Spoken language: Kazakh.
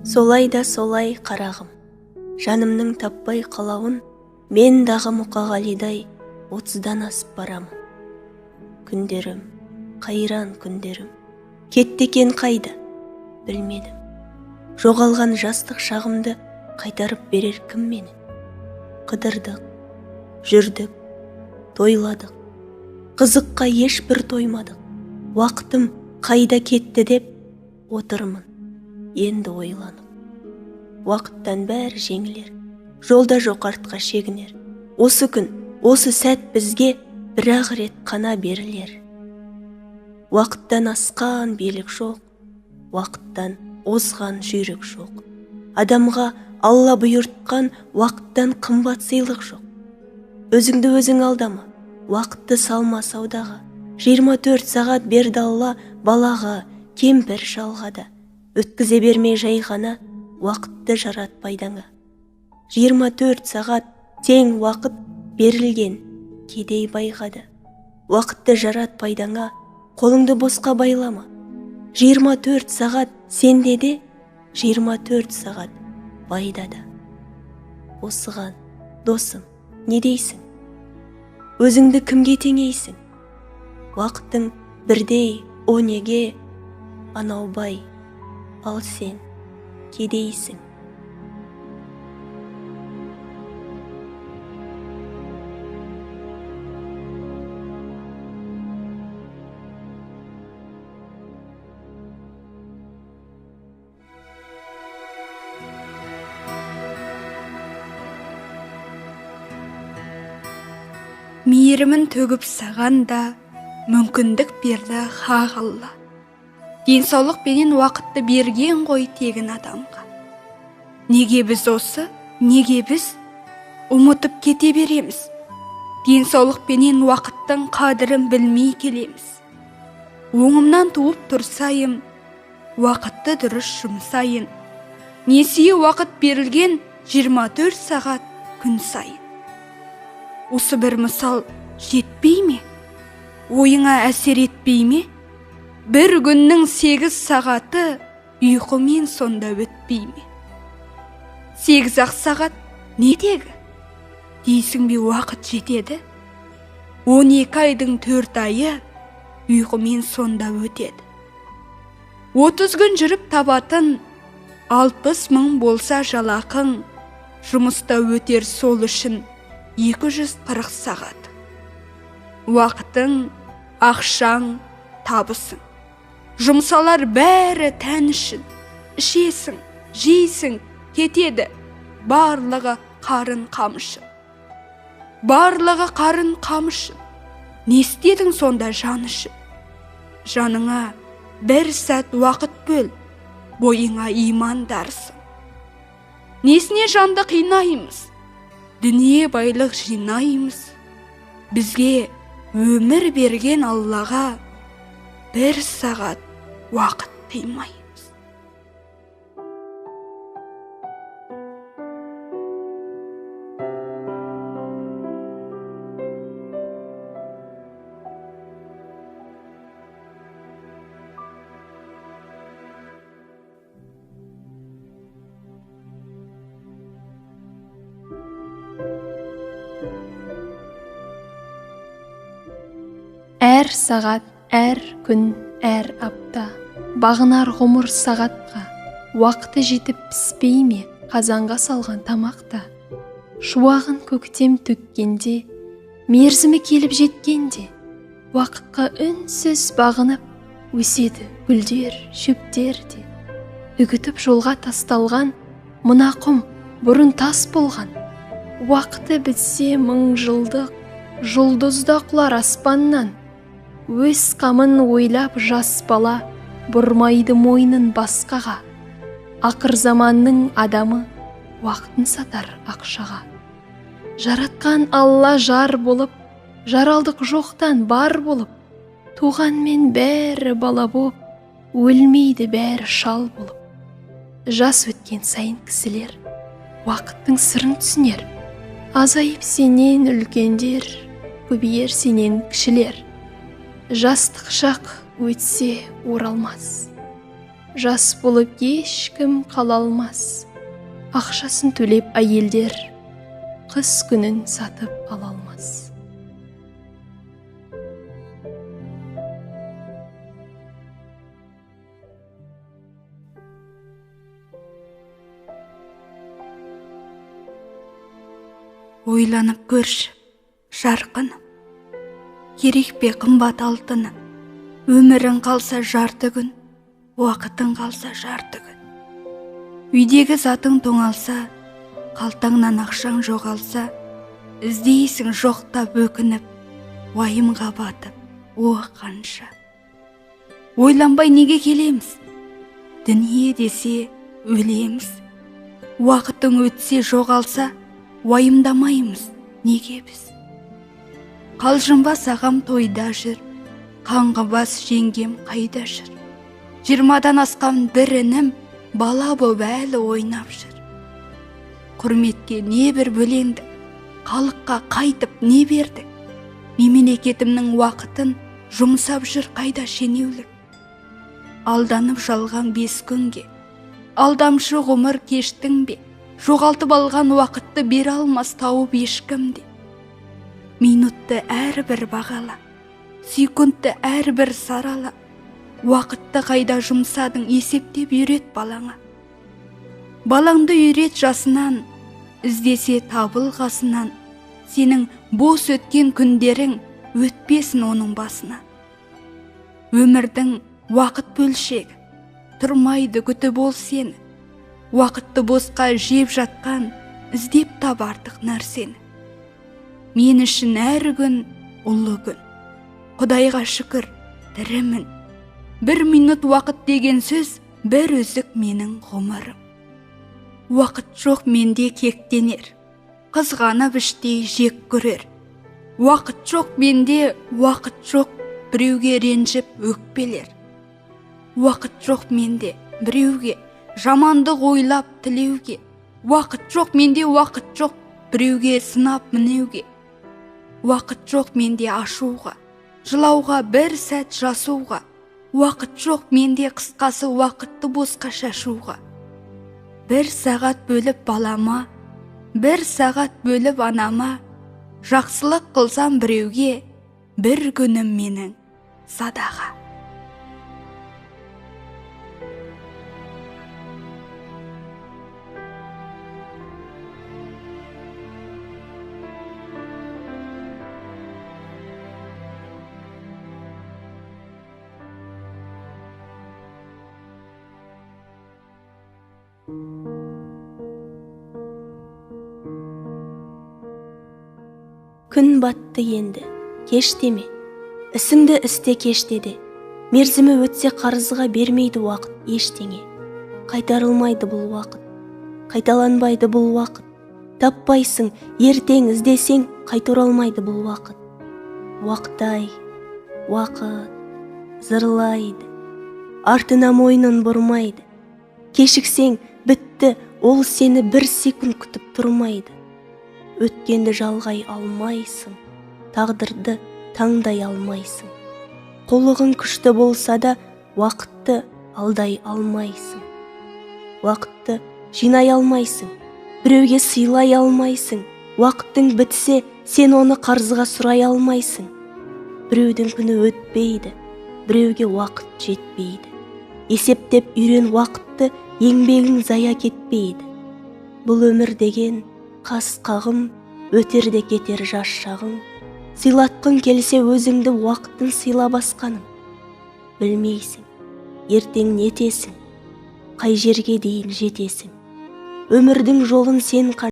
Солай да солай қарағым, жанымның таппай қалауын, мен дағы Мұқағалидай 30-дан асып барамын. Күндерім, қайран күндерім, кетті екен қайда, білмедім. Жоғалған жастық шағымды қайтарып берер кім мені? Қыдырдық, жүрдік, тойладық, қызыққа ешбір тоймадық. Уақытым қайда кетті деп отырмын, енді ойланып. Уақыттан бәрі жеңілер, жолда жоқ артқа шегінер. Осы күн, осы сәт бізге бір-ақ рет қана берілер. Уақыттан асқан билік жоқ, уақыттан озған жүйрік жоқ. Адамға Алла бұйыртқан уақыттан қымбат сыйлық жоқ. Өзіңді өзің алдама, уақытты салма саудаға. 24 сағат берді Алла балаға, кемпір шалға да. Өткізе бермей жай ғана уақытты жаратпайдаңа. 24 сағат тең уақыт берілген кедей байға да. Уақытты жаратпайдаңа, қолыңды босқа байлама. 24 сағат сенде де, 24 сағат байда да. Осыған, досым, не дейсің? Өзіңді кімге теңейсің? Уақытың бірдей, о неге, анау бай, ал сен кедейсің. Мейірімін төгіп саған да мүмкіндік берді хақ Алла. Денсаулық пенен уақытты берген ғой тегін адамға. Неге біз осы, неге біз ұмытып кете береміз? Денсаулық пенен уақыттың қадірін білмей келеміз. Оңымнан туып тұрсайым, уақытты дұрыс жұмсайын. Несие уақыт берілген 24 сағат күн сайын. Осы бір мысал жетпей ме? Ойыңа әсер етпей ме? Бір күннің 8 сағаты ұйқымен сонда өтпей ме? 8-ақ сағат не дегі? Дейсің бе уақыт жетеді? 12 айдың 4 айы ұйқымен сонда өтеді. 30 күн жүріп табатын 60 мың болса жалақың, жұмыста өтер сол үшін 240 сағат. Уақытың, ақшаң, табысың. Жұмсалар бәрі тән үшін. Ішесің, жейсің, кетеді. Барлығы қарын қамшы. Барлығы қарын қамшы. Не істедің сонда жан үшін? Жаныңа бір сәт уақыт бөл, бойыңа иман дарсын. Несіне жанды қинаймыз? Дүние байлық жинаймыз. Бізге өмір берген Аллаға бір сағат уақыт қимаймыз. Әр сағат, әр күн, әр апта, бағынар ғұмыр сағатқа, уақыты жетіп піспей ме қазанға салған тамақта? Шуағын көктем төккенде, мерзімі келіп жеткенде, уақытқа үнсіз бағынып, өседі гүлдер, шөптер де. Үгітіп жолға тасталған, мына құм бұрын тас болған. Уақыты бітсе 1000 жылдық, жұлдызда құлар аспаннан. Өз қамын ойлап жас бала бұрмайды мойнын басқаға. Ақыр заманның адамы уақытын сатар ақшаға. Жаратқан Алла жар болып, жаралдық жоқтан бар болып, туғанмен бәрі бала боп, өлмейді бәрі шал болып. Жас өткен сайын кісілер уақыттың сырын түсінер. Азайып сенен үлкендер, көбейер сенен кішілер. Жастық шақ өтсе оралмас. жас болып ешкім қала алмас. Ақшасын төлеп әйелдер қыс күнін сатып ала алмас. Ойланып көрші, жарқыным, керек пе қымбат алтыным, өмірің қалса жарты күн, уақытың қалса жарты күн. Үйдегі затың тоңалса, қалтаңнан ақшаң жоғалса, іздейсің жоқтап өкініп, уайымға батып, о қанша. Ойланбай неге келеміз? Дүние десе өлеміз. Уақытың өтсе жоғалса, уайымдамаймыз, неге біз? Қалжыңбас ағам тойда жүр, қаңғыбас жеңгем қайда жүр? 20-дан асқан бір інім бала боп әлі ойнап жүр. Құрметке не бір бөлеңді, халыққа қайтып не берді? Мемлекетімнің уақытын жұмсап жүр қайда шенеулік? Алданып жалған 5 күнге, алдамшы ғұмыр кештің бе? Жоғалтып алған уақытты бере алмас тауып ешкімде. Минутты әрбір бағала, секундты әрбір сарала. Уақытты қайда жұмсадың есептеп үйрет балаңа. Балаңды үйрет жасынан, іздесе табыл қасынан. Сенің бос өткен күндерің өтпесін оның басына. Өмірдің уақыт бөлшегі, тұрмайды күтіп ол сені. Уақытты босқа жеп жатқан, іздеп тап артық нәрсені. Мен үшін әр күн ұлы күн. Құдайға шүкір, тірімін. 1 минут уақыт деген сөз, бір үзік менің ғұмырым. Уақыт жоқ менде кектенер, қызғанып іштей жек көрер. Уақыт жоқ менде, уақыт жоқ біреуге ренжіп өкпелер. Уақыт жоқ менде біреуге жамандық ойлап тілеуге. Уақыт жоқ менде, уақыт жоқ біреуге сынап мінеуге. Уақыт жоқ менде ашуға, жылауға, бір сәт жасуға. Уақыт жоқ менде қысқасы уақытты босқа шашуға. 1 сағат бөліп балама, 1 сағат бөліп анама. Жақсылық қылсам біреуге, бір күнім менің садаға. Күн батты енді, кеш деме, ісіңді істе кеш деді. Мерзімі өтсе қарызға бермейді уақыт ештеңе. Қайтарылмайды бұл уақыт, қайталанбайды бұл уақыт. Таппайсың, ертең іздесең, қайтарылмайды бұл уақыт. Уақыт-ай, уақыт, зырлайды, артына мойнын бұрмайды. Кешіксең, бітті, ол сені 1 секунд күтіп тұрмайды. Өткенді жалғай алмайсың, тағдырды таңдай алмайсың. Қолығың күшті болса да, уақытты алдай алмайсың. Уақытты жинай алмайсың, біреуге сыйлай алмайсың. Уақыттың бітсе, сен оны қарызға сұрай алмайсың. Біреудің күні өтпейді, біреуге уақыт жетпейді. Есептеп үйрен уақытты, еңбегің зая кетпейді. Бұл өмір деген қас қағым, өтерде кетер жас шағым. Сыйлатқың келсе өзіңді уақыттың сыйла басқаным. Білмейсің, ертең нетесің, қай жерге дейін жетесің. Өмірдің жолын сен